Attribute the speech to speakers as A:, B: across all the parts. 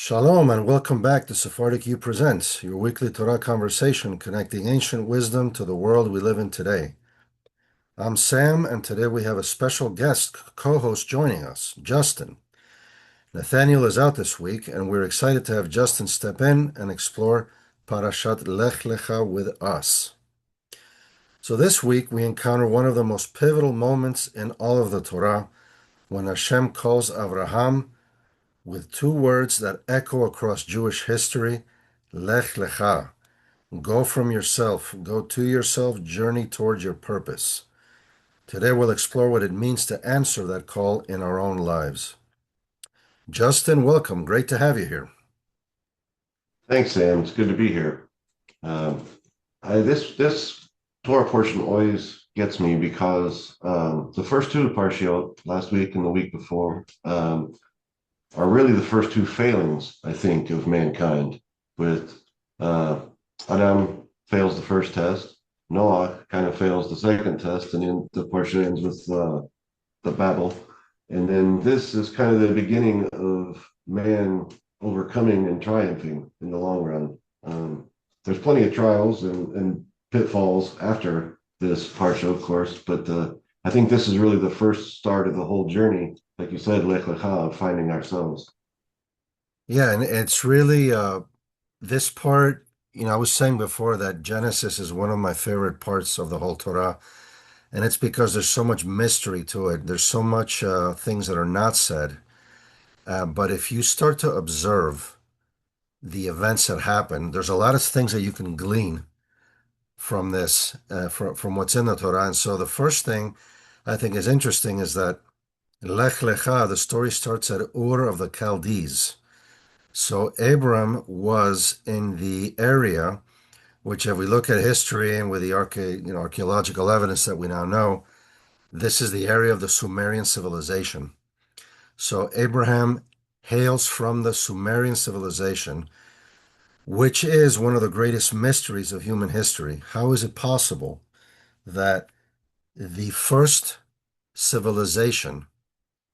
A: Shalom and welcome back to Sephardic U Presents, your weekly Torah conversation connecting ancient wisdom to the world we live in today. I'm Sam, and today we have a special guest co-host joining us, Justin. Nathaniel is out this week, and we're excited to have Justin step in and explore Parashat Lech Lecha with us. So this week we encounter one of the most pivotal moments in all of the Torah, when Hashem calls Avraham with two words that echo across Jewish history, Lech Lecha, go from yourself, go to yourself, journey towards your purpose. Today we'll explore what it means to answer that call in our own lives. Justin, welcome. Great to have you here.
B: Thanks, Sam. It's good to be here. Um, this Torah portion always gets me because the first two Parshiot, last week and the week before, are really the first two failings, I think, of mankind. With Adam fails the first test, Noah kind of fails the second test, and then the portion ends with the Babel. And then this is kind of the beginning of man overcoming and triumphing in the long run. There's plenty of trials and pitfalls after this parsha, of course, but I think this is really the first start of the whole journey, like you said, Lech Lecha, of finding ourselves.
A: Yeah, and it's really this part, I was saying before that Genesis is one of my favorite parts of the whole Torah, and it's because there's so much mystery to it. There's so much things that are not said. But if you start to observe the events that happen, there's a lot of things that you can glean from this, from what's in the Torah. And so the first thing I think is interesting is that Lech Lecha, the story starts at Ur of the Chaldees. So Abram was in the area, which if we look at history and with the archaeological evidence that we now know, this is the area of the Sumerian civilization. So Abraham hails from the Sumerian civilization, which is one of the greatest mysteries of human history. How is it possible that the first civilization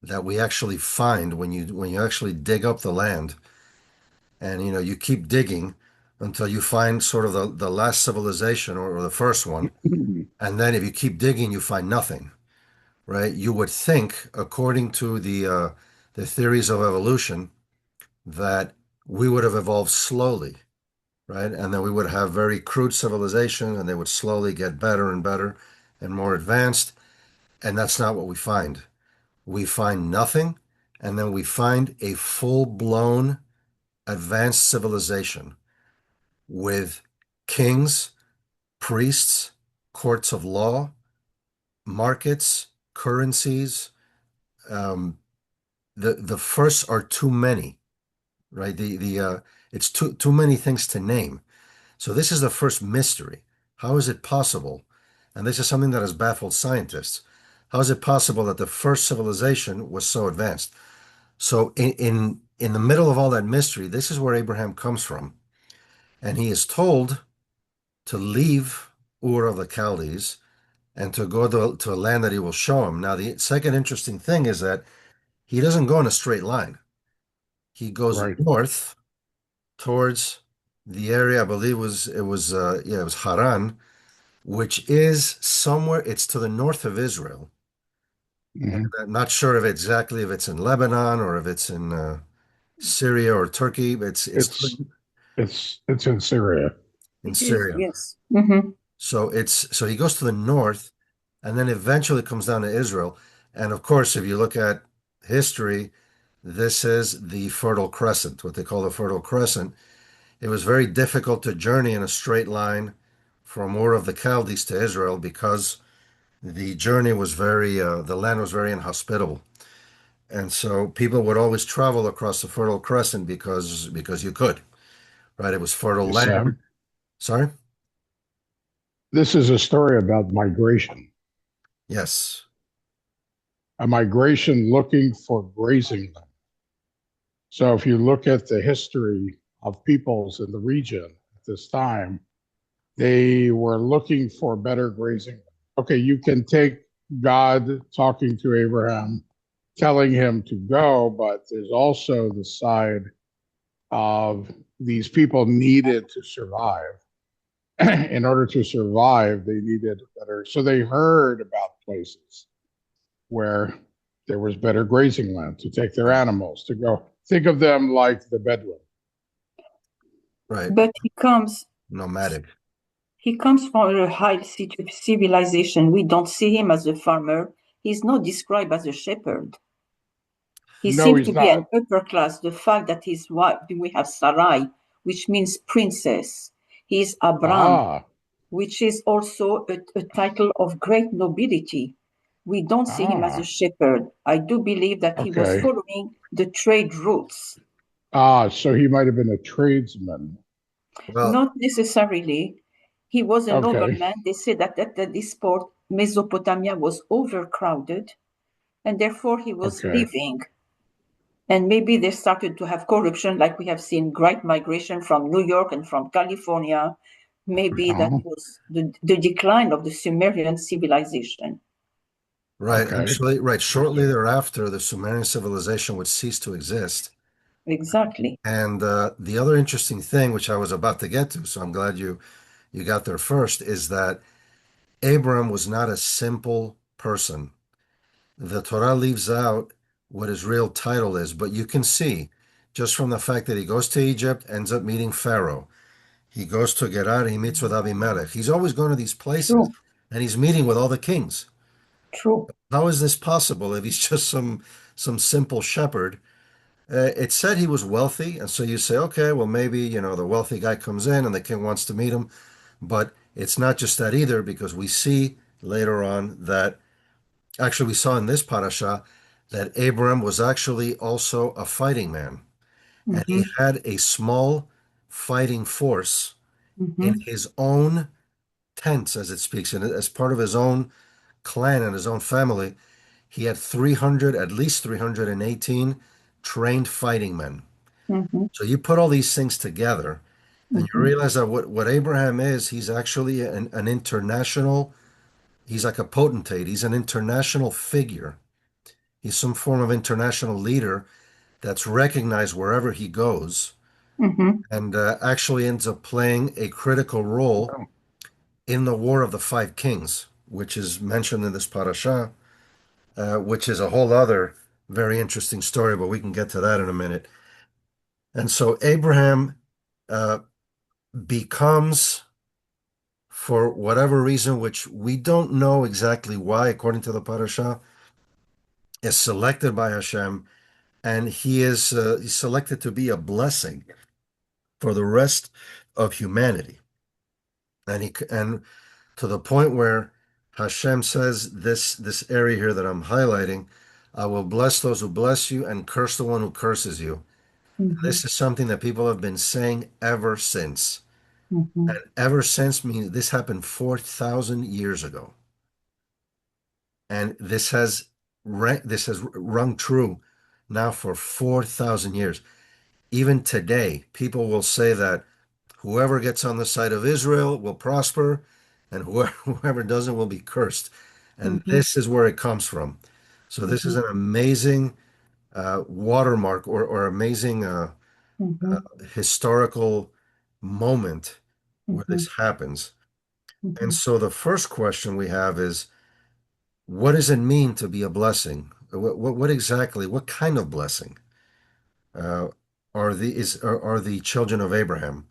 A: that we actually find when you actually dig up the land and you keep digging until you find sort of the last civilization or the first one, and then if you keep digging you find nothing, right? You would think, according to the theories of evolution, that we would have evolved slowly, right? And then we would have very crude civilization and they would slowly get better and better and more advanced. And that's not what we find. We find nothing, and then we find a full-blown advanced civilization with kings, priests, courts of law, markets, currencies. Um, the firsts are too many, right? It's too many things to name. So this is the first mystery. How is it possible? And this is something that has baffled scientists. How is it possible that the first civilization was so advanced? So in the middle of all that mystery, this is where Abraham comes from. And he is told to leave Ur of the Chaldees and to go to a land that he will show him. Now, the second interesting thing is that he doesn't go in a straight line. He goes
C: Right.
A: north towards the area, I believe it was Haran, which is somewhere, it's to the north of Israel. And
C: Mhm.
A: I'm not sure if it's in Lebanon or if it's in Syria or Turkey. It's
C: It's it's in Syria.
A: in
D: It is,
A: Syria.
D: yes. Mm-hmm.
A: So he goes to the north and then eventually comes down to Israel. And of course, if you look at history, this is the Fertile Crescent, what they call the Fertile Crescent. It was very difficult to journey in a straight line from Ur of the Chaldees to Israel because the land was very inhospitable. And so people would always travel across the Fertile Crescent because you could, right? It was fertile
C: Hey,
A: land.
C: Sam,
A: Sorry?
C: this is a story about migration.
A: Yes.
C: A migration looking for grazing land. So if you look at the history of peoples in the region at this time, they were looking for better grazing. Okay, you can take God talking to Abraham, telling him to go, but there's also the side of these people needed to survive. In order to survive, they needed better. So they heard about places where there was better grazing land to take their
A: Right.
C: animals to go. Think of them like the Bedouin.
A: Right.
D: But
A: Nomadic.
D: he comes from a high civilization. We don't see him as a farmer. He's not described as a shepherd. He
C: No,
D: seems
C: he's
D: to be
C: not.
D: an upper class. The fact that his wife, we have Sarai, which means princess. He is Abraham,
C: Ah,
D: which is also a title of great nobility. We don't see him as a
C: ah,
D: shepherd. I do believe that he was
C: okay.
D: following the trade routes.
C: Ah, so he might have been a tradesman.
A: Well,
D: Not necessarily. He was a
C: Okay,
D: nobleman. They say that at this port, Mesopotamia was overcrowded, and therefore he was
C: okay.
D: leaving. And maybe they started to have corruption, like we have seen great migration from New York and from California. Maybe that
C: Oh,
D: was the decline of the Sumerian civilization.
A: right.
C: okay.
A: Actually, right. Shortly thereafter, the Sumerian civilization would cease to exist.
D: Exactly.
A: And the other interesting thing, which I was about to get to, so I'm glad you got there first, is that Abram was not a simple person. The Torah leaves out what his real title is, but you can see just from the fact that he goes to Egypt, ends up meeting Pharaoh. He goes to Gerar, he meets with Abimelech. He's always going to these places,
D: True.
A: and he's meeting with all the kings.
D: True.
A: How is this possible if he's just some simple shepherd? It said he was wealthy, and so you say, okay, well maybe the wealthy guy comes in and the king wants to meet him, but it's not just that either because we see later on that actually we saw in this parasha that Abram was actually also a fighting man, and
D: Mm-hmm.
A: he had a small fighting force in
D: Mm-hmm.
A: his own tents, as it speaks, and as part of his own clan and his own family. He had 300, at least 318 trained fighting men.
D: Mm-hmm.
A: So you put all these things together and you
D: Mm-hmm.
A: realize that what Abraham is, he's actually an international, he's like a potentate, he's an international figure. He's some form of international leader that's recognized wherever he goes
D: Mm-hmm.
A: and actually ends up playing a critical role in the War of the Five Kings, which is mentioned in this parasha, which is a whole other very interesting story, but we can get to that in a minute. And so Abraham uh, becomes, for whatever reason, which we don't know exactly why, according to the parasha, is selected by Hashem, and he's selected to be a blessing for the rest of humanity. And to the point where Hashem says this area here that I'm highlighting, I will bless those who bless you and curse the one who curses you.
D: Mm-hmm.
A: This is something that people have been saying ever since.
D: Mm-hmm.
A: And ever since means this happened 4,000 years ago. And this has rung true now for 4,000 years. Even today, people will say that whoever gets on the side of Israel will prosper, and whoever doesn't will be cursed. And
D: Mm-hmm.
A: this is where it comes from. So this is
D: Mm-hmm.
A: an amazing watermark or amazing
D: Mm-hmm.
A: historical moment where
D: Mm-hmm.
A: this happens. And
D: Mm-hmm.
A: so the first question we have is, what does it mean to be a blessing? What exactly, what kind of blessing uh, are the children of Abraham?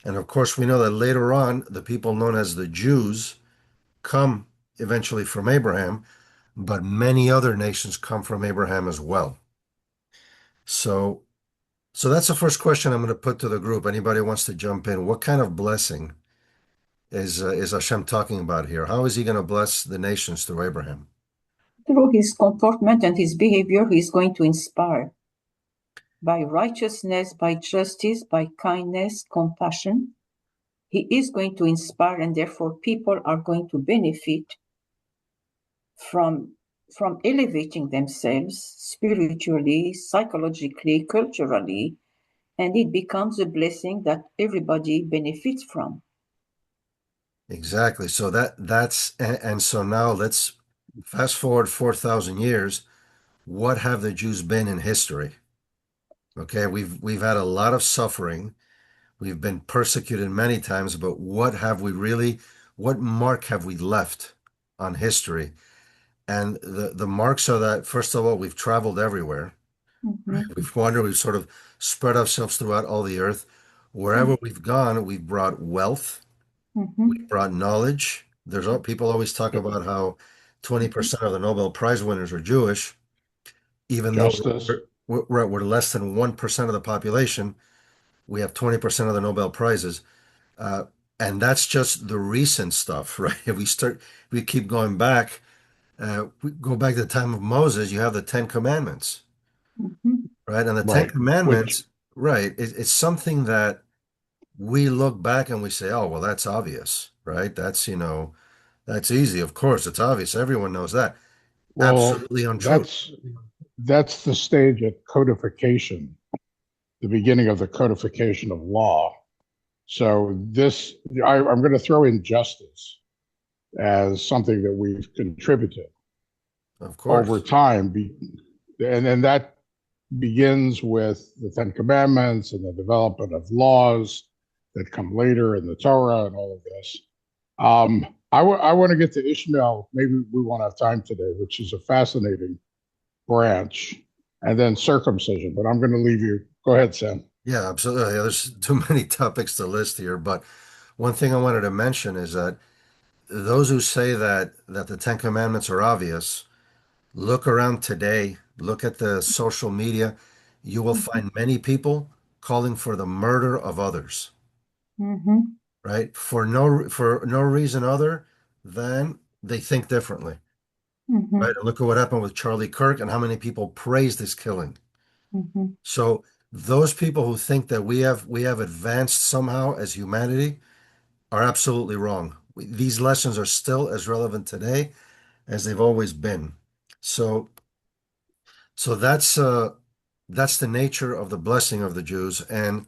A: And of course, we know that later on, the people known as the Jews come eventually from Abraham, but many other nations come from Abraham as well. So, so that's the first question I'm going to put to the group. Anybody wants to jump in? What kind of blessing is Hashem talking about here? How is he going to bless the nations through Abraham?
D: Through his comportment and his behavior, he is going to inspire by righteousness, by justice, by kindness, compassion. He is going to inspire, and therefore people are going to benefit from from elevating themselves spiritually, psychologically, culturally, and it becomes a blessing that everybody benefits from.
A: Exactly. So and so now let's fast forward 4,000 years. What have the Jews been in history? Okay, we've had a lot of suffering. We've been persecuted many times, but what mark have we left on history? And the marks are that, first of all, we've traveled everywhere, right?
D: Mhm.
A: We've wandered, we've sort of spread ourselves throughout all the earth. Wherever we've gone, we've brought wealth, we've
D: Mhm.
A: brought knowledge. People always talk about how 20% of the Nobel Prize winners are Jewish, even though
C: Justice.
A: we're less than 1% of the population. We have 20% of the Nobel Prizes. Uh, and that's just the recent stuff, right? We keep going back, we go back to the time of Moses, you have the Ten Commandments,
D: Mhm.
A: right? And the Ten
C: Right. Which,
A: Commandments, right, it's something that we look back and we say, oh, well, that's obvious, right? That's easy. Of course, it's obvious. Everyone knows that.
C: well,
A: Absolutely untrue.
C: that's the stage at codification, the beginning of the codification of law. So I'm going to throw in justice as something that we've contributed
A: Of
C: over
A: course.
C: time, and then that begins with the Ten Commandments and the development of laws that come later in the Torah and all of this. I want to get to Ishmael. Maybe we won't have time today, which is a fascinating branch, and then circumcision. But I'm going to leave you. Go ahead, Sam.
A: Yeah, absolutely. There's too many topics to list here, but one thing I wanted to mention is that those who say that the Ten Commandments are obvious, look around today, look at the social media, you will
D: Mhm.
A: find many people calling for the murder of others,
D: Mhm.
A: right? For no reason other than they think differently, right?
D: Mhm.
A: And look at what happened with Charlie Kirk and how many people praised his killing.
D: Mhm.
A: So those people who think that we have advanced somehow as humanity are absolutely wrong. These lessons are still as relevant today as they've always been. So so that's the nature of the blessing of the Jews. And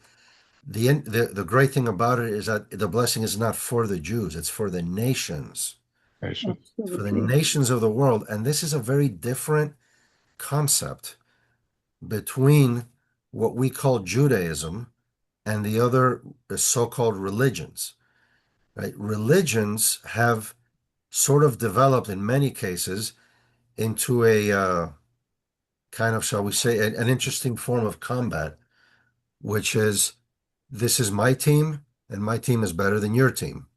A: the great thing about it is that the blessing is not for the Jews, it's for the nations.
C: Patience.
A: It's for the
D: Absolutely.
A: nations of the world. And this is a very different concept between what we call Judaism and the other so-called religions, right? Religions have sort of developed in many cases into a kind of, shall we say, an interesting form of combat, which is this is my team and my team is better than your team,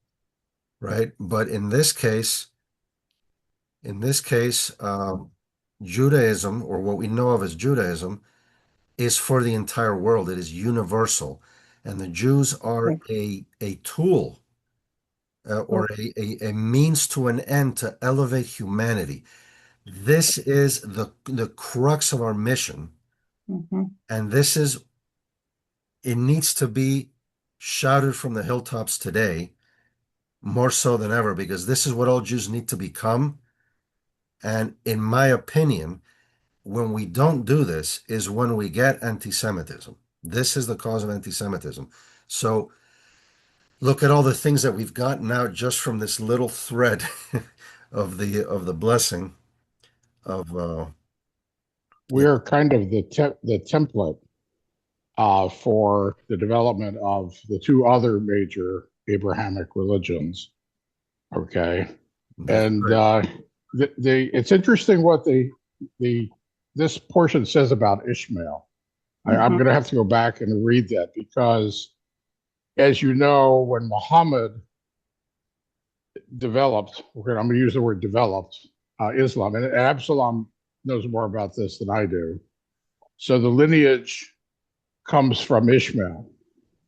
A: right? But in this case, Judaism, or what we know of as Judaism, is for the entire world. It is universal, and the Jews are
D: Correct.
A: a tool or
D: Correct.
A: a means to an end to elevate humanity. This is the crux of our mission,
D: Mhm.
A: and it needs to be shouted from the hilltops today, more so than ever, because this is what all Jews need to become. And in my opinion, when we don't do this is when we get anti-Semitism. This is the cause of anti-Semitism. So look at all the things that we've gotten out just from this little thread of the blessing of
C: We are kind of the template for the development of the two other major Abrahamic religions. Okay,
A: that's
C: and
A: right.
C: it's interesting what the this portion says about Ishmael. I'm
D: Mhm.
C: going to have to go back and read that because, as you know, when Muhammad developed, okay, I'm going to use the word developed Islam, and Absalom knows more about this than I do. So the lineage comes from Ishmael.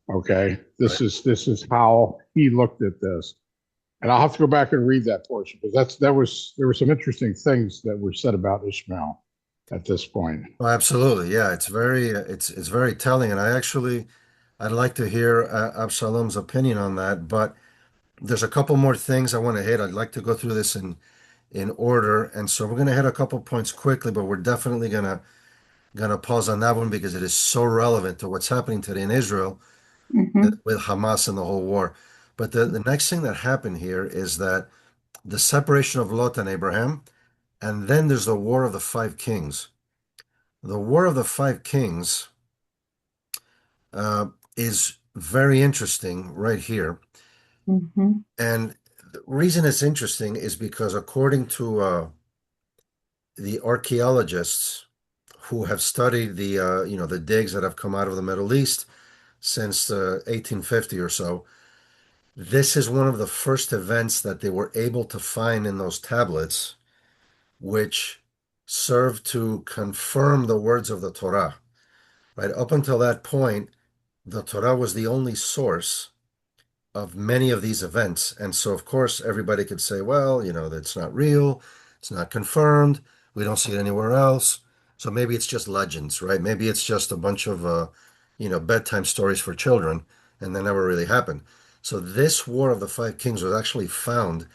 C: Okay,
A: Right.
C: this is how he looked at this, and I'll have to go back and read that portion because there were some interesting things that were said about Ishmael at this point.
A: Oh, absolutely. Yeah, it's very telling, and I'd like to hear Absalom's opinion on that. But there's a couple more things I want to hit. I'd like to go through this in order, and so we're going to hit a couple points quickly, but we're definitely gonna pause on that one because it is so relevant to what's happening today in Israel
D: Mhm.
A: with Hamas and the whole war. But the next thing that happened here is that the separation of Lot and Abraham, and then there's the War of the Five Kings. The War of the Five Kings. is very interesting right here.
D: Mhm.
A: And the reason it's interesting is because according to the archaeologists who have studied the digs that have come out of the Middle East since 1850 or so, this is one of the first events that they were able to find in those tablets, which served to confirm the words of the Torah. Right up until that point, the Torah was the only source of many of these events. And so, of course, everybody could say, well, that's not real, it's not confirmed, we don't see it anywhere else. So maybe it's just legends, right? Maybe it's just a bunch of, bedtime stories for children, and they never really happened. So this War of the Five Kings was actually found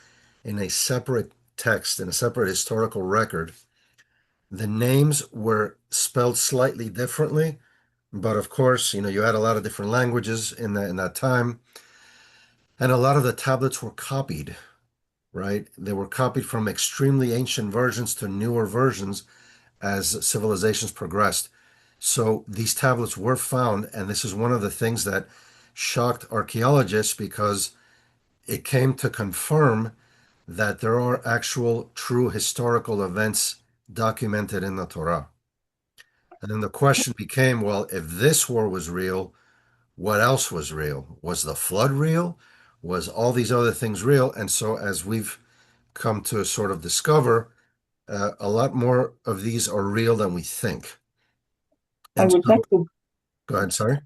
A: in a separate text, in a separate historical record. The names were spelled slightly differently, but of course, you had a lot of different languages in that time. And a lot of the tablets were copied, right? They were copied from extremely ancient versions to newer versions as civilizations progressed. So these tablets were found, and this is one of the things that shocked archaeologists because it came to confirm that there are actual true historical events documented in the Torah. And then the question became, well, if this war was real, what else was real? Was the flood real? Was all these other things real? And so, as we've come to sort of discover, a lot more of these are real than we think.
D: I
A: And
D: would
A: so,
D: like to
A: go ahead, sorry.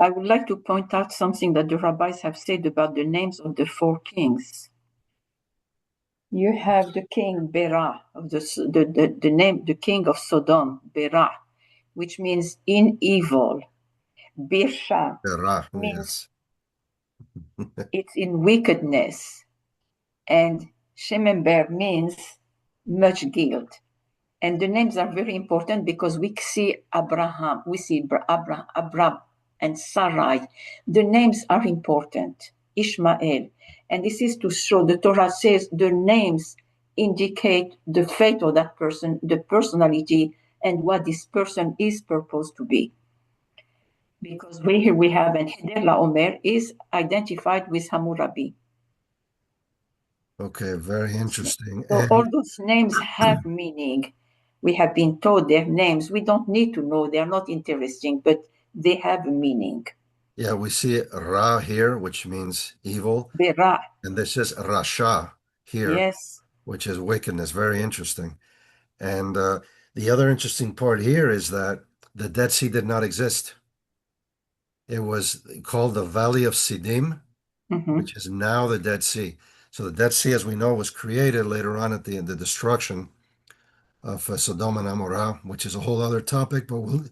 D: I would like to point out something that the rabbis have said about the names of the four kings. You have the king Bera of the name the king of Sodom, Bera, which means in evil. Birsha
A: Ra,
D: means
A: yes.
D: it's in wickedness, and Shemember means much guilt. And the names are very important because we see Abraham, we see Abraham and Sarai. The names are important. Ishmael. And this is to show the Torah says the names indicate the fate of that person, the personality, and what this person is supposed to be. Because here we have, and Heder Omer is identified with Hammurabi.
A: Okay, very interesting.
D: So all those names have meaning. We have been told their names. We don't need to know. They are not interesting, but they have a meaning.
A: Yeah, we see Ra here, which means evil,
D: Bera,
A: and this is Rasha here,
D: yes.
A: which is wickedness. Very interesting. And the other interesting part here is that the Dead Sea did not exist. It was called the Valley of Siddim,
D: Mhm.
A: which is now the Dead Sea. So the Dead Sea, as we know, was created later on at the destruction of Sodom and Amorah, which is a whole other topic, but we'll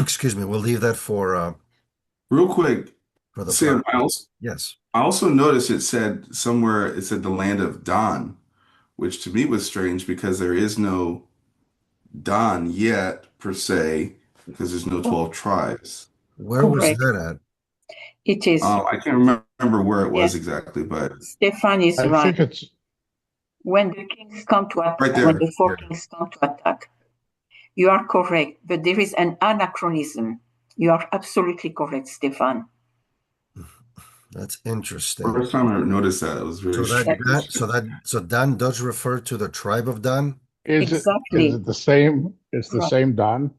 A: excuse me, we'll leave that
E: Real quick,
A: for the
E: Sam,
A: podcast. Yes.
E: I also noticed it said somewhere it said the land of Dan, which to me was strange because there is no Dan yet per se, because there's no
D: Oh,
E: 12 tribes.
A: Where was
D: correct.
A: that at?
D: It is.
E: I can't remember where it was
D: Yes.
E: exactly, but
D: Stefan is
C: I
D: right.
C: think it's
D: When the kings come to attack,
E: right
D: when
E: there.
D: the four
A: Yeah.
D: kings come to attack, you are correct, but there is an anachronism. You are absolutely correct, Stefan.
A: That's interesting.
E: First time I noticed that, it was very
A: So that
D: That
E: strange.
D: is
A: Dan does refer to the tribe of Dan.
C: is
D: exactly
C: it the same? It's the
D: right.
C: same Don.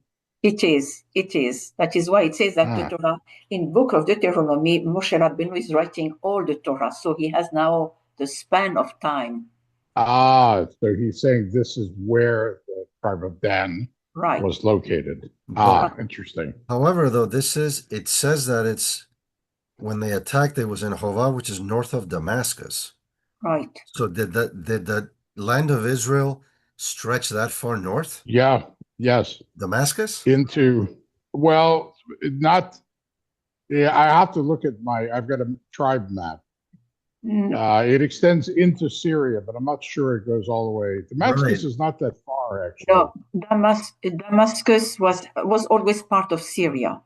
D: It is. It is. That is why it says that the
C: Ah,
D: Torah, in Book of Deuteronomy, Moshe Rabbeinu is writing all the Torah, so he has now the span of time.
C: so he's saying this is where the tribe of Dan
D: Right.
C: was located.
A: But
C: Interesting.
A: however, though, it says that it's when they attacked, it was in Hova, which is north of Damascus.
D: Right.
A: So did the land of Israel stretch that far north?
C: Yeah, yes.
A: Damascus?
C: Into, well, not, yeah, I have to look at I've got a tribe map.
D: No,
C: It extends into Syria, but I'm not sure it goes all the way.
A: Right.
C: Damascus is not that far, actually.
D: no. Damascus was always part of Syria.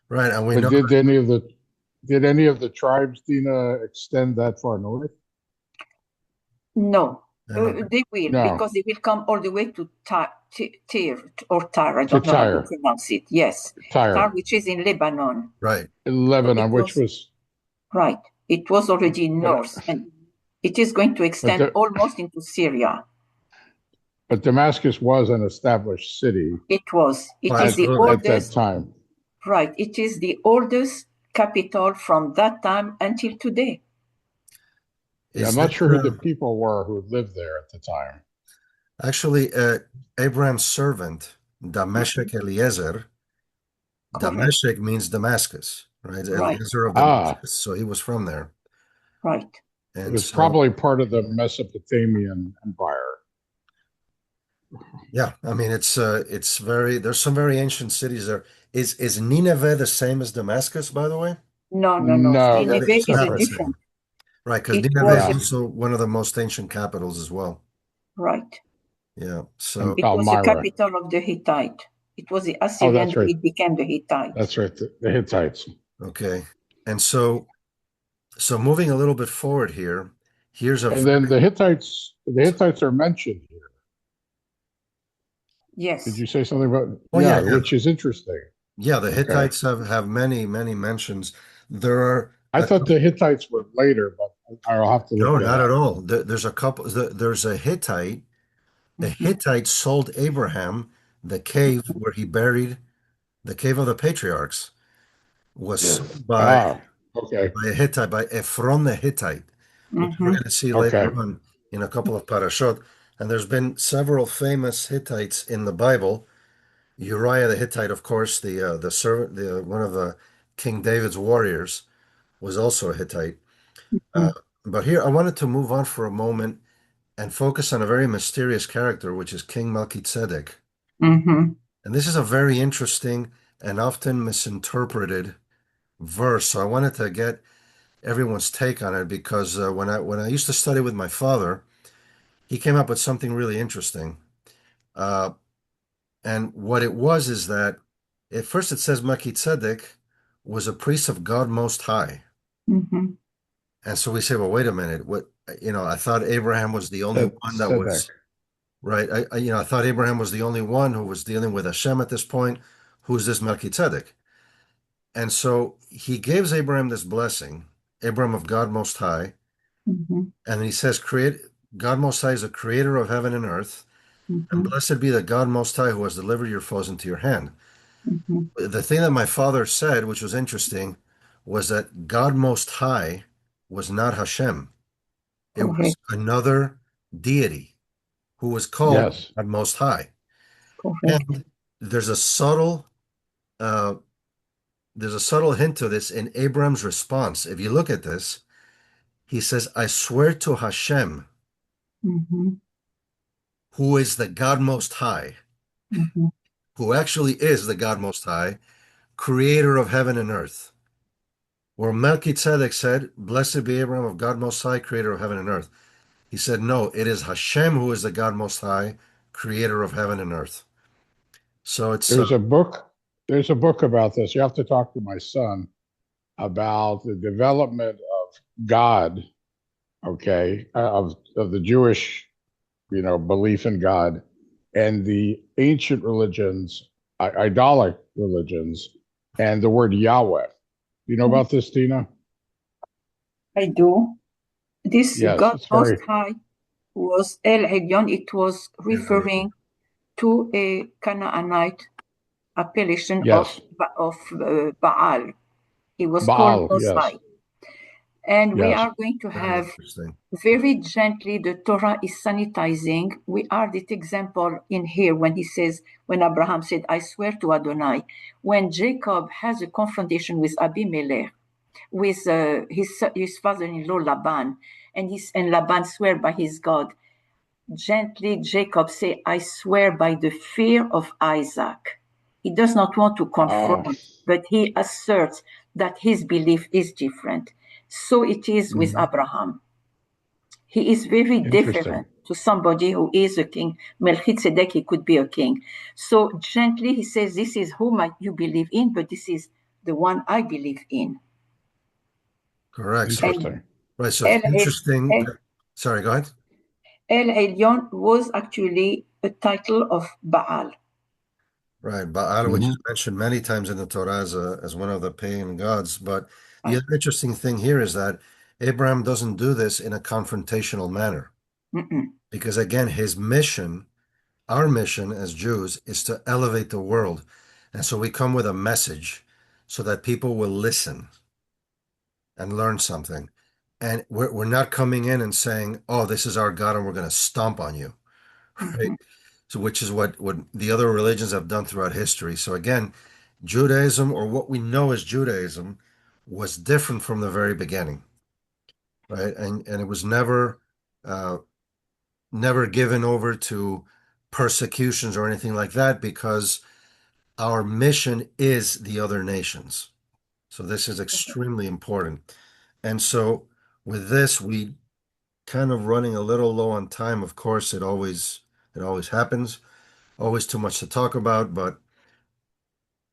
A: Right. And we
C: But
A: know
C: did any of the tribes, Dina, extend that far north?
D: No,
A: and
D: they will
C: No.
D: because they will come all the way to Tyre or Tyre, I don't know how to
C: Tyre.
D: pronounce it. Yes,
C: Tyre,
D: which is in Lebanon.
A: Right.
C: in Lebanon, which was
D: right. It was already
C: but,
D: north, and it is going to extend almost into Syria.
C: But Damascus was an established city.
D: It was. It is
C: at,
D: the oldest.
C: At that time.
D: Right. It is the oldest capital from that time until today.
C: Yeah, I'm not sure who the people were who lived there at the time.
A: Actually, Abraham's servant, Dameshek Eliezer, Dameshek means Damascus, right? Eliezer of Damascus. So he was from there.
D: Right.
A: And
C: it was probably part of the Mesopotamian Empire.
A: Yeah, I mean it's very, there's some very ancient cities there. Is Nineveh the same as Damascus, by the way?
D: No.
A: Nineveh
D: is a different.
A: Right, because Nineveh is also one of the most ancient capitals as well.
D: Right.
A: Yeah. So
D: it was the capital of the Hittite. It was the Assyrian, right. It became the Hittite.
C: That's right, the Hittites.
A: Okay. And so moving a little bit forward here,
C: and then the Hittites are mentioned here.
D: Yes.
C: Did you say something about?
A: Yeah,
C: which is interesting.
A: Yeah, the Hittites have many mentions. There are.
C: I thought the Hittites were later, but I'll have to look.
A: No, not at all. There's a couple. There's a Hittite. The Hittites sold Abraham the cave where he buried, the cave of the patriarchs, was sold by a Hittite, by Ephron the Hittite, which we're going to see later on in a couple of parashot. And there's been several famous Hittites in the Bible. Uriah the Hittite, of course, the servant, one of the King David's warriors, was also a Hittite. But here I wanted to move on for a moment and focus on a very mysterious character, which is King Melchizedek. And this is a very interesting and often misinterpreted verse. So I wanted to get everyone's take on it because when I used to study with my father, he came up with something really interesting. And what it was is that at first it says Melchizedek was a priest of God Most High. And so we say, well, wait a minute. What, I thought Abraham was the only one that was right. I thought Abraham was the only one who was dealing with Hashem at this point. Who's this Melchizedek? And so he gives Abraham this blessing, Abraham of God Most High. And he says, God Most High is the creator of heaven and earth. And blessed be the God Most High who has delivered your foes into your hand. The thing that my father said, which was interesting, was that God Most High was not Hashem. It was another deity who was called God Most High. And there's a subtle hint to this in Abraham's response. If you look at this, he says, I swear to Hashem, who is the God Most High, who actually is the God Most High, creator of heaven and earth. Where Melchizedek said, blessed be Abraham of God Most High, creator of heaven and earth. He said, no, it is Hashem who is the God Most High, creator of heaven and earth. So it's
C: there's a book about this. You have to talk to my son about the development of God, of the Jewish, belief in God, and the ancient religions, idolic religions, and the word Yahweh. You know about this, Tina? I
D: do. This God Most High was El Elyon. It was referring to a Canaanite appellation of Baal. He was called Most High. And we are going to have very gently, the Torah is sanitizing. We are this example in here when Abraham said, I swear to Adonai. When Jacob has a confrontation with Abimelech, with his father-in-law Laban, and Laban swear by his God, gently Jacob say, I swear by the fear of Isaac. He does not want to confront, but he asserts that his belief is different. So it is with Abraham. He is very different to somebody who is a king. Melchizedek, he could be a king. So gently he says, this is whom you believe in, but this is the one I believe in.
A: Correct. Interesting. So it's interesting. Sorry, go ahead.
D: El Elyon was actually the title of Baal.
A: Right, Baal, which is mentioned many times in the Torah as one of the pagan gods. But the
D: Right.
A: other interesting thing here is that Abraham doesn't do this in a confrontational manner.
D: Mm-mm.
A: Because again, his mission, our mission as Jews, is to elevate the world. And so we come with a message so that people will listen and learn something. And we're not coming in and saying, oh, this is our God and we're going to stomp on you, right?
D: Mhm.
A: So which is what the other religions have done throughout history. So again, Judaism, or what we know as Judaism, was different from the very beginning, right? And it was uh, never given over to persecutions or anything like that because our mission is the other nations. So this is extremely important. And so with this, we kind of running a little low on time. Of course, it always happens. Always too much to talk about, but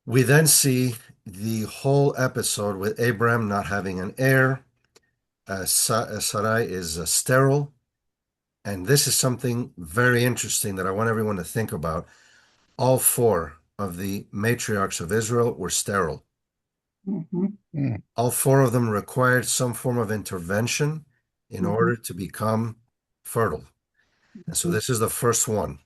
A: we then see the whole episode with Abraham not having an heir. Sarai is sterile. And this is something very interesting that I want everyone to think about. All four of the matriarchs of Israel were sterile.
D: Mhm.
A: All four of them required some form of intervention in
D: Mhm.
A: order to become fertile. And so this is the first one.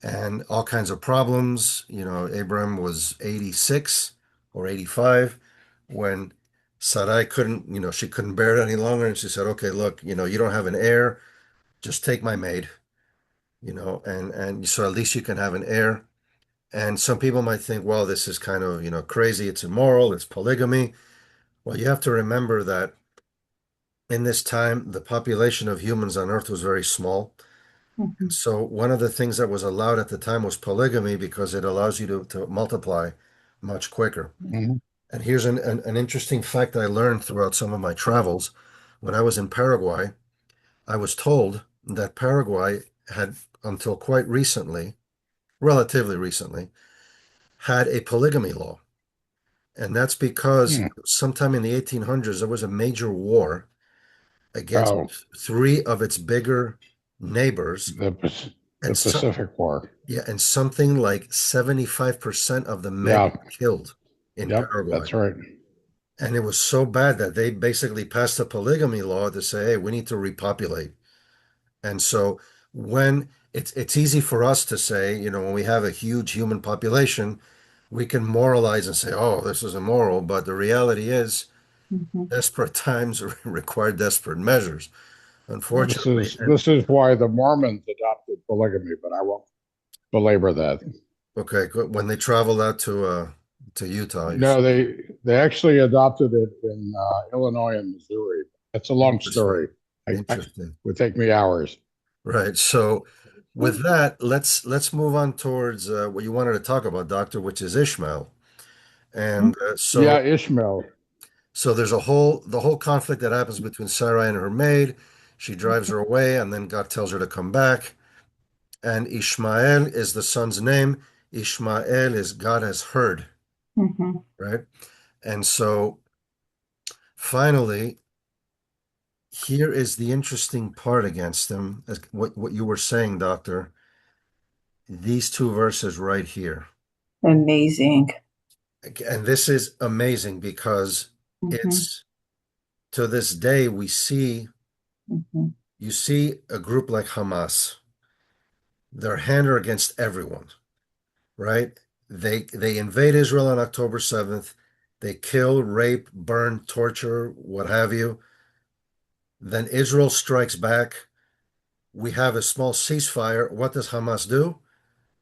A: And all kinds of problems. Abraham was 86 or 85 when Sarai she couldn't bear it any longer. And she said, okay, look, you don't have an heir. Just take my maid, and so at least you can have an heir. And some people might think, well, this is kind of, crazy. It's immoral. It's polygamy. Well, you have to remember that in this time, the population of humans on Earth was very small.
D: Mhm.
A: So one of the things that was allowed at the time was polygamy because it allows you to multiply much quicker.
C: Mhm.
A: And here's an interesting fact I learned throughout some of my travels. When I was in Paraguay, I was told that Paraguay had, until quite recently, relatively recently, had a polygamy law. And that's because
C: Mm.
A: sometime in the 1800s, there was a major war against
C: Oh,
A: three of its bigger neighbors.
C: the
A: And so,
C: Pacific War.
A: yeah, and something like 75% of the men
C: Yeah.
A: were killed in
C: Yep.
A: Paraguay.
C: That's right.
A: And it was so bad that they basically passed a polygamy law to say, hey, we need to repopulate. And so when it's easy for us to say, when we have a huge human population, we can moralize and say, oh, this is immoral. But the reality is,
D: Mhm.
A: desperate times require desperate measures,
C: This
A: unfortunately.
C: is
A: And
C: this is why the Mormons adopted polygamy, but I won't belabor that.
A: okay, when they traveled out to Utah, you
C: No,
A: said.
C: they actually adopted it in Illinois and Missouri. That's a long
A: Interesting.
C: story. I
A: Interesting.
C: would take me hours.
A: Right. So with that, let's move on towards what you wanted to talk about, Doctor, which is Ishmael. And
C: Yeah, Ishmael.
A: so there's the whole conflict that happens between Sarai and her maid. She drives her away, and then God tells her to come back. And Ishmael is the son's name. Ishmael is God has heard,
D: Mhm.
A: right? And so finally, here is the interesting part against them, as what you were saying, Doctor. These two verses right here.
D: Amazing.
A: And this is amazing because
D: Mhm.
A: it's to this day
D: Mhm.
A: you see a group like Hamas. Their hand are against everyone, right? They invade Israel on October 7th. They kill, rape, burn, torture, what have you. Then Israel strikes back. We have a small ceasefire. What does Hamas do?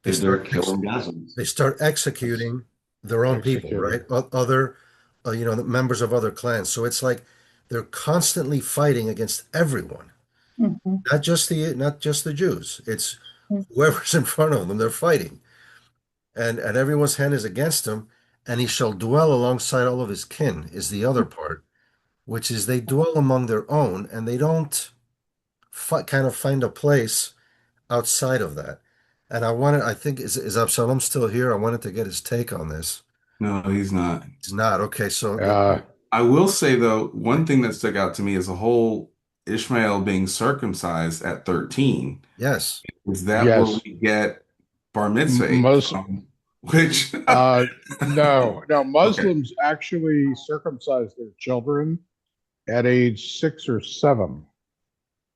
A: They
B: They're
A: start
B: killing Gazans.
A: they start
C: That's
A: executing their own people,
C: executing.
A: right? Other, members of other clans. So it's like they're constantly fighting against everyone,
D: Mhm.
A: not just the Jews. It's whoever's in front of them, they're fighting. And everyone's hand is against him, and he shall dwell alongside all of his kin, is the other part, which is they dwell among their own, and they don't kind of find a place outside of that. And I think, is Absalom still here? I wanted to get his take on this.
E: No, he's not.
A: He's not. Okay, so
C: Uh,
E: I will say though, one thing that stuck out to me as a whole Ishmael being circumcised at 13.
A: Yes.
E: Is that where
C: Yes.
E: we get bar mitzvah
C: Most
E: from? Which
C: no,
E: okay.
C: Muslims actually circumcise their children at age 6 or 7.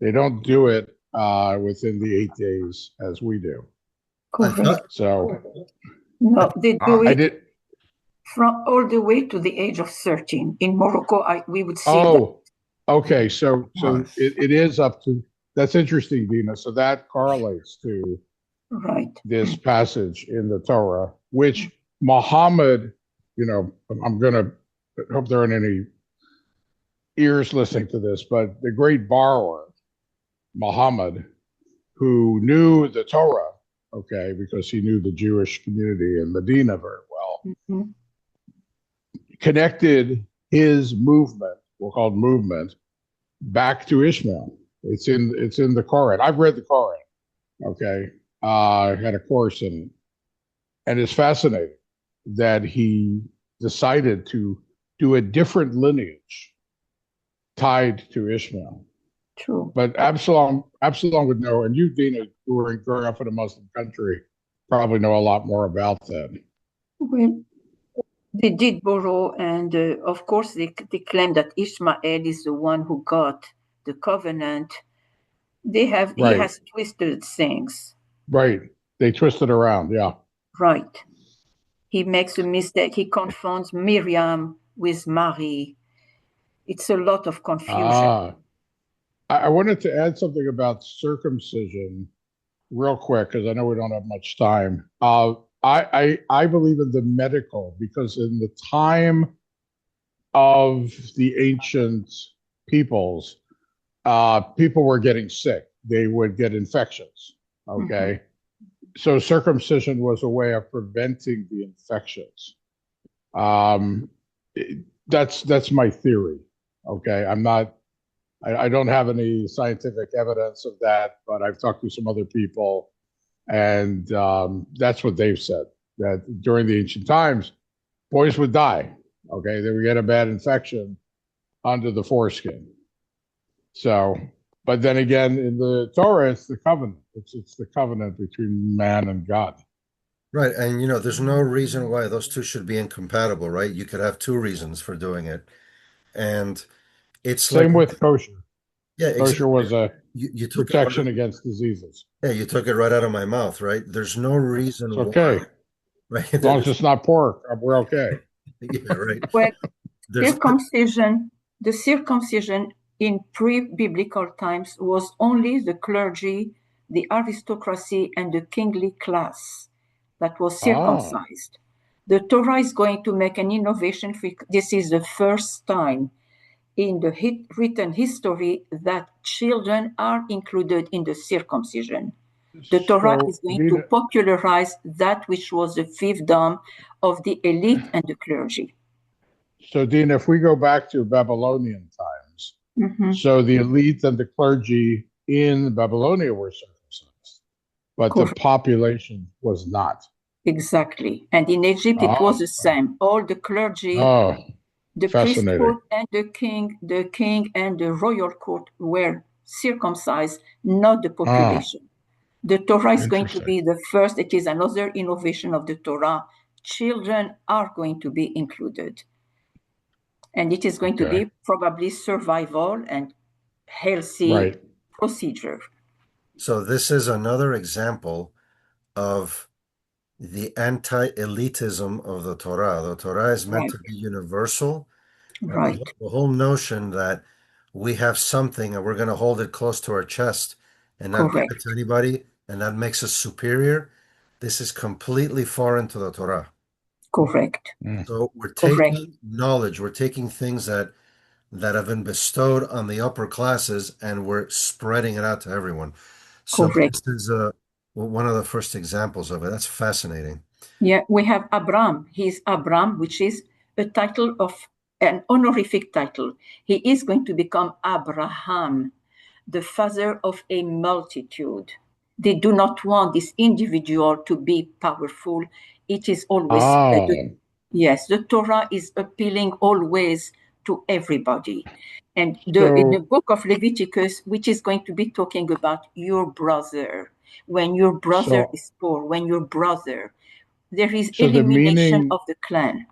C: They don't do it within the 8 days as we do.
A: I thought,
D: Correct.
C: So
D: No, they do
C: I
D: it
C: did.
D: from all the way to the age of 13. In Morocco, we would see that.
C: Oh, okay. So
E: Gosh.
C: it is up to. That's interesting, Dina. So that correlates to
D: Right.
C: this passage in the Torah, which Muhammad, I'm going to hope there aren't any ears listening to this, but the great borrower, Muhammad, who knew the Torah, okay, because he knew the Jewish community in Medina very well,
D: Mhm.
C: connected his movement, we'll call it movement, back to Ishmael. It's in the Quran. I've read the Quran, okay. I had a course in it. And it's fascinating that he decided to do a different lineage tied to Ishmael.
D: True.
C: But Absalom would know, and you, Dina, who were growing up in a Muslim country, probably know a lot more about that.
D: Well, they did borrow, and of course, they claim that Ishmael is the one who got the covenant. He
C: Right.
D: has twisted things.
C: Right. They twisted around, yeah.
D: Right. He makes a mistake. He confounds Miriam with Mary. It's a lot of confusion.
C: I wanted to add something about circumcision real quick, because I know we don't have much time. I believe in the medical, because in the time of the ancient peoples, people were getting sick. They would get infections, okay? So circumcision was a way of preventing the infections. That's my theory, okay? I don't have any scientific evidence of that, but I've talked to some other people, and that's what they've said, that during the ancient times, boys would die, okay? They would get a bad infection under the foreskin. So, but then again, in the Torah, it's the covenant. It's the covenant between man and God.
A: right. And there's no reason why those two should be incompatible, right? You could have two reasons for doing it. And it's like,
C: Same with kosher.
A: yeah,
C: Kosher
A: exactly.
C: was a
A: You took it
C: protection
A: right,
C: against diseases.
A: yeah, you took it right out of my mouth, right? There's no reason
C: It's
A: why,
C: okay.
A: right?
C: As long as it's not pork, we're okay.
A: Yeah, right.
D: Well,
A: There's
D: the circumcision in pre-biblical times was only the clergy, the aristocracy, and the kingly class that was circumcised. The Torah is going to make an innovation. This is the first time in the written history that children are included in the circumcision. The Torah is going to popularize that which was the fiefdom of the elite and the clergy.
C: So, Dina, if we go back to Babylonian times, so the elite and the clergy in Babylonia were circumcised, but the population was not.
D: Exactly. And in Egypt, it was the same. All the clergy, the priesthood, and the king and the royal court were circumcised, not the population. The Torah is going to be the first. It is another innovation of the Torah. Children are going to be included. And it is going to be probably survival and healthy procedure.
A: So this is another example of the anti-elitism of the Torah. The Torah is meant to be universal.
D: Right.
A: The whole notion that we have something and we're going to hold it close to our chest and not give it to anybody, and that makes us superior. This is completely foreign to the Torah.
D: Correct.
A: So we're taking knowledge, we're taking things that have been bestowed on the upper classes, and we're spreading it out to everyone. So this is one of the first examples of it. That's fascinating.
D: Yeah, we have Abraham. He's Abraham, which is a title of an honorific title. He is going to become Abraham, the father of a multitude. They do not want this individual to be powerful. It is always, yes, the Torah is appealing always to everybody. And in the
C: So,
D: book of Leviticus, which is going to be talking about your brother, when your brother
C: so,
D: is poor, when your brother, there is
C: so the
D: elimination
C: meaning,
D: of the clan.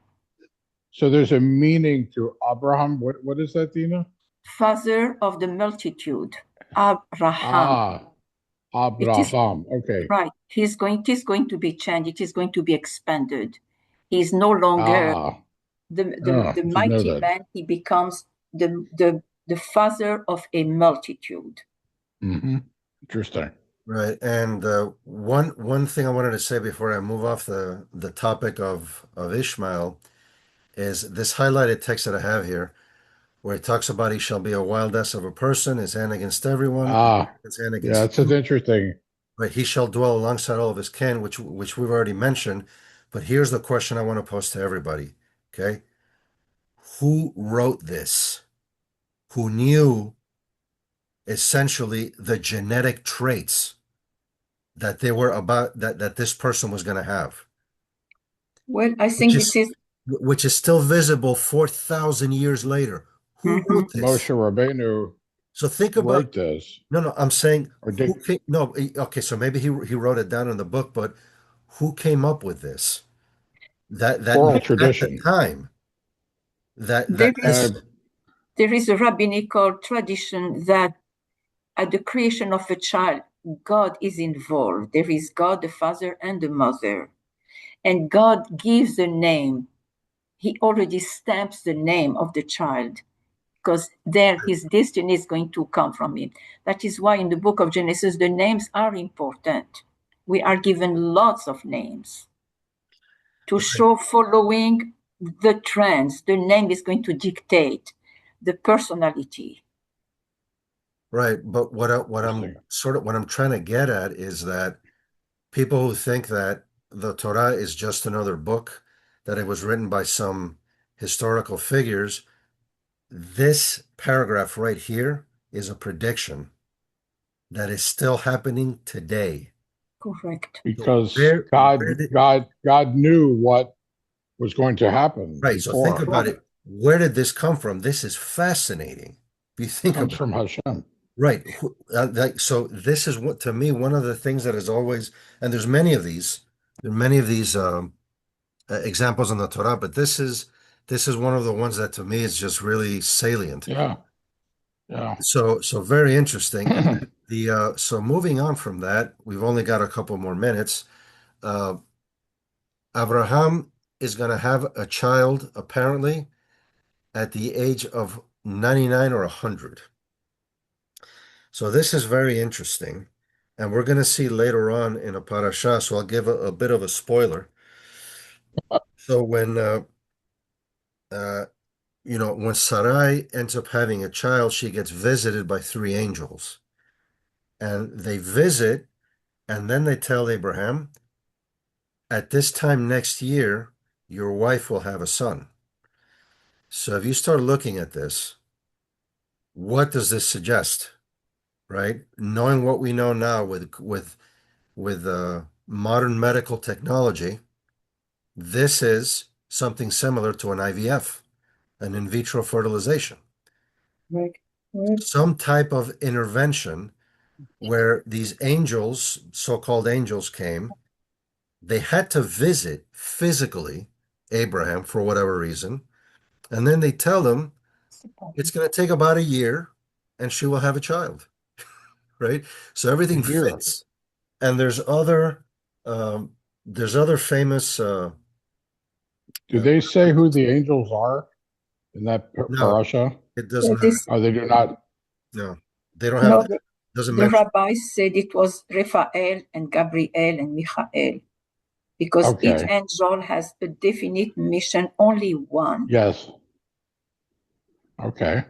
C: so there's a meaning to Abraham. What is that, Dina?
D: Father of the multitude, Avraham.
C: Ah,
D: It is
C: Abraham. Okay.
D: right. It is going to be changed. It is going to be expanded. He is no longer
C: Ah,
D: the
C: didn't know
D: mighty
C: that.
D: man. He becomes the father of a multitude.
C: Hmm. Interesting.
A: Right. And one thing I wanted to say before I move off the topic of Ishmael is this highlighted text that I have here, where it talks about he shall be a wild ass of a person, his hand against everyone,
C: Ah,
A: his hand
C: yeah,
A: against
C: it's
A: you.
C: interesting.
A: Right. He shall dwell alongside all of his kin, which we've already mentioned. But here's the question I want to pose to everybody. Okay. Who wrote this? Who knew essentially the genetic traits that they were about that this person was going to have,
D: Well, I
A: which
D: think this
A: is
D: is.
A: which is still visible 4,000 years later. Who
D: Mhm.
A: wrote this?
C: Moshe Rabbeinu
A: So think about,
C: wrote this,
A: no, I'm saying
C: or
A: who
C: did
A: came, no, okay, so maybe he wrote it down in the book, but who came up with this? That
C: oral
A: knew at the
C: tradition.
A: time that
D: There
C: Uh,
A: this,
D: is there is a rabbinical tradition that at the creation of a child, God is involved. There is God, the Father, and the Mother. And God gives the name. He already stamps the name of the child because there his destiny is going to come from him. That is why in the book of Genesis, the names are important. We are given lots of names to
A: right,
D: show following the trends. The name is going to dictate the personality.
A: right, but what I'm
C: interesting.
A: sort of what I'm trying to get at is that people who think that the Torah is just another book, that it was written by some historical figures, this paragraph right here is a prediction that is still happening today.
D: Correct.
A: So
C: Because
A: where did,
C: God knew what was going to happen
A: right, so think
C: before.
A: about it. Where did this come from? This is fascinating. If you think
C: Comes
A: about
C: from
A: it.
C: Hashem.
A: Right. So this is what to me one of the things that is always, and there are many of these examples in the Torah, but this is one of the ones that to me is just really salient.
C: Yeah, yeah.
A: So very interesting. And so moving on from that, we've only got a couple more minutes. Uh, Avraham is going to have a child apparently at the age of 99 or 100. So this is very interesting. And we're going to see later on in a parasha, so I'll give a bit of a spoiler. So uh, when Sarai ends up having a child, she gets visited by three angels. And they visit, and then they tell Abraham, at this time next year, your wife will have a son. So if you start looking at this, what does this suggest, right? Knowing what we know now with modern medical technology, this is something similar to an IVF, an in vitro fertilization,
D: Right. Right.
A: some type of intervention where these angels, so-called angels, came. They had to visit physically Abraham for whatever reason, and then they tell him it's going to take about a year and she will have a child, right? So
C: A
A: everything
C: year.
A: fits. And um, there's other famous,
C: Do they say who the angels are in that
A: no,
C: parasha?
A: it does not.
D: This
C: Oh, they do not.
A: No, they don't have
D: no,
A: that. Doesn't
D: the
A: mention.
D: rabbis said it was Raphael and Gabriel and Michael because each
C: Okay.
D: angel has a definite mission, only one.
C: Yes. Okay.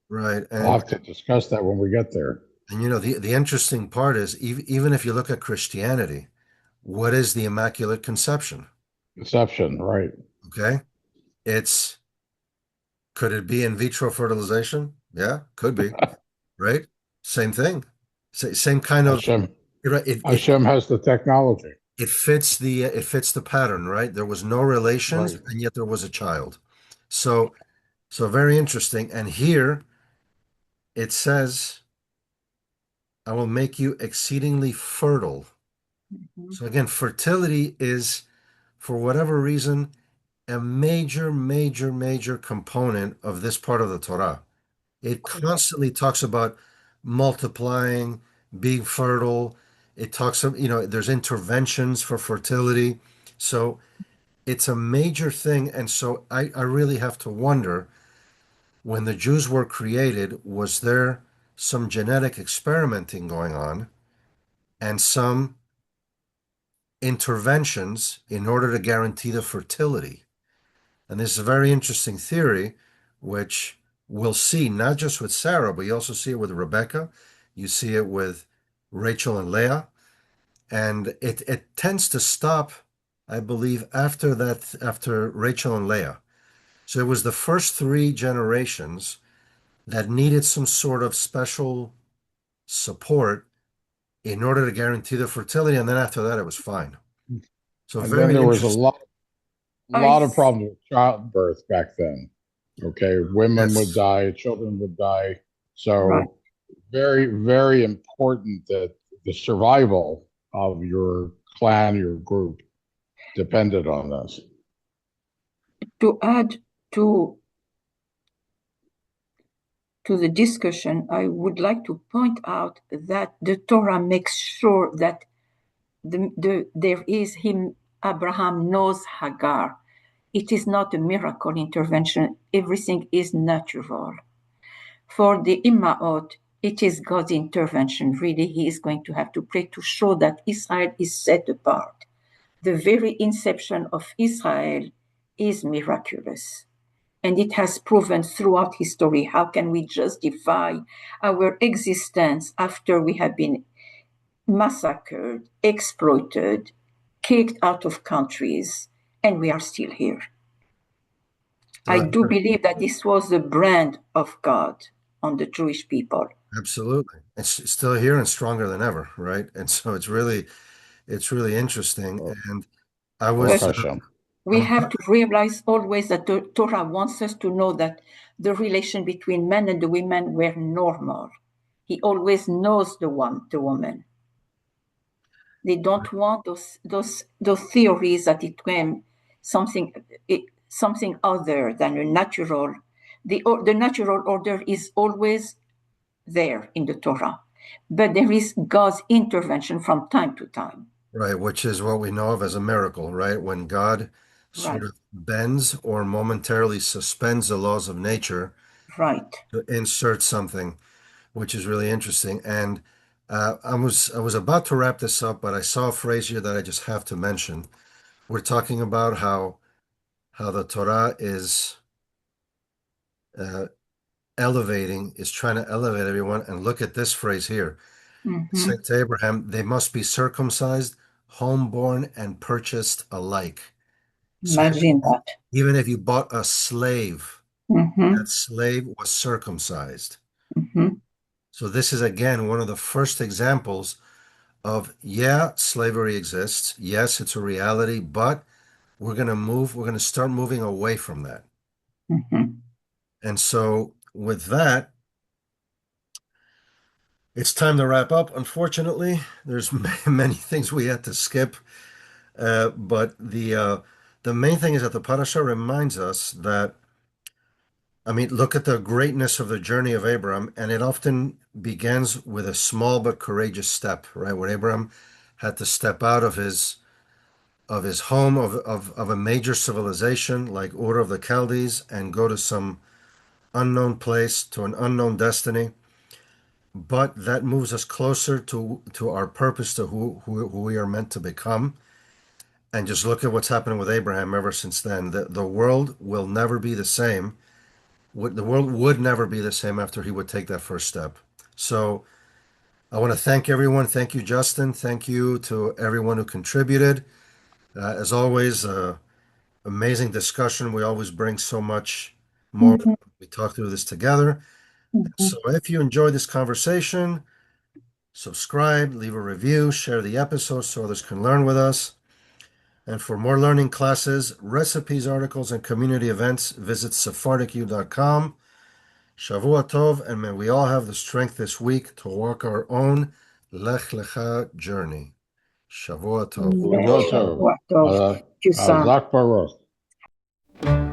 A: Right.
C: We'll
A: And
C: have to discuss that when we get there.
A: the interesting part is even if you look at Christianity, what is the Immaculate Conception?
C: Deception, right?
A: Okay. It's Could it be in vitro fertilization? Yeah, could be, right? Same thing. Same kind of
C: Hashem,
A: it
C: Hashem has the technology,
A: it fits the pattern, right? There was no relations
C: right?
A: and yet there was a child. So So very interesting. And here it says, I will make you exceedingly fertile.
D: Mhm.
A: So again, fertility is, for whatever reason, a major, major, major component of this part of the Torah. It
D: Correct.
A: constantly talks about multiplying, being fertile. It talks of, there's interventions for fertility. So it's a major thing. And so I really have to wonder, when the Jews were created, was there some genetic experimenting going on and some interventions in order to guarantee the fertility? And this is a very interesting theory, which we'll see not just with Sarah, but you also see it with Rebecca. You see it with Rachel and Leah. And it tends to stop, I believe, after that, after Rachel and Leah. So it was the first three generations that needed some sort of special support in order to guarantee the fertility. And then after that, it was fine. So
C: And then
A: very
C: there was a
A: interesting.
D: I
C: lot of problems with childbirth back then. Okay, women would
A: Yes,
C: die, children would die.
D: right.
C: So very, very important that the survival of your clan, your group, depended on this.
D: To add to to the discussion, I would like to point out that the Torah makes sure that there is him. Abraham knows Hagar. It is not a miracle intervention. Everything is natural. For the Immaot, it is God's intervention. Really, he is going to have to pray to show that Israel is set apart. The very inception of Israel is miraculous. And it has proven throughout history. How can we justify our existence after we have been massacred, exploited, kicked out of countries, and we are still here? I
A: right.
D: do believe that this was the brand of God on the Jewish people.
A: Absolutely. It's still here and stronger than ever, right? And so it's really interesting. And I
C: Baruch
D: But
A: was
C: Hashem.
D: we
A: I'm
D: have to realize always that the Torah wants us to know that the relation between men and the women were normal. He always knows the woman. They don't want those theories that it came something something other than a natural. The natural order is always there in the Torah, but there is God's intervention from time to time.
A: right, which is what we know of as a miracle, right? When God sort
D: Right,
A: of bends or momentarily suspends the laws of nature
D: right.
A: to insert something, which is really interesting. And I was about to wrap this up, but I saw a phrase here that I just have to mention. We're talking about how the Torah is uh, is trying to elevate everyone. And look at this phrase here.
D: Mm-hmm.
A: Saint to Abraham, they must be circumcised, homeborn, and purchased alike. So
D: Imagine that.
A: even if you bought a slave, that
D: Mm-hmm.
A: slave was circumcised.
D: Mm-hmm.
A: So this is again one of the first examples of, yeah, slavery exists. Yes, it's a reality, but we're going to start moving away from that.
D: Mm-hmm.
A: And so with that, it's time to wrap up. Unfortunately, there's many things we had to skip. But the main thing is that the parasha reminds us that, I mean, look at the greatness of the journey of Abraham, and it often begins with a small but courageous step, right? Where Abraham had to step out of his home of a major civilization like Ur of the Chaldees and go to some unknown place to an unknown destiny. But that moves us closer to our purpose, to who we are meant to become. And just look at what's happening with Abraham ever since then. The world will never be the same. The world would never be the same after he would take that first step. So I want to thank everyone. Thank you, Justin. Thank you to everyone who contributed. As always, amazing discussion. We always bring so much more.
D: Mm-hmm.
A: We talk through this together.
D: Mm-hmm.
A: So if you enjoyed this conversation, subscribe, leave a review, share the episode so others can learn with us. And for more learning classes, recipes, articles, and community events, visit SephardicU.com. Shavua Tov, and may we all have the strength this week to walk our own Lech Lecha journey. Shavua Tov.
C: Shavua Tov.
D: Thank you, Sam.
C: Hazak Baruch.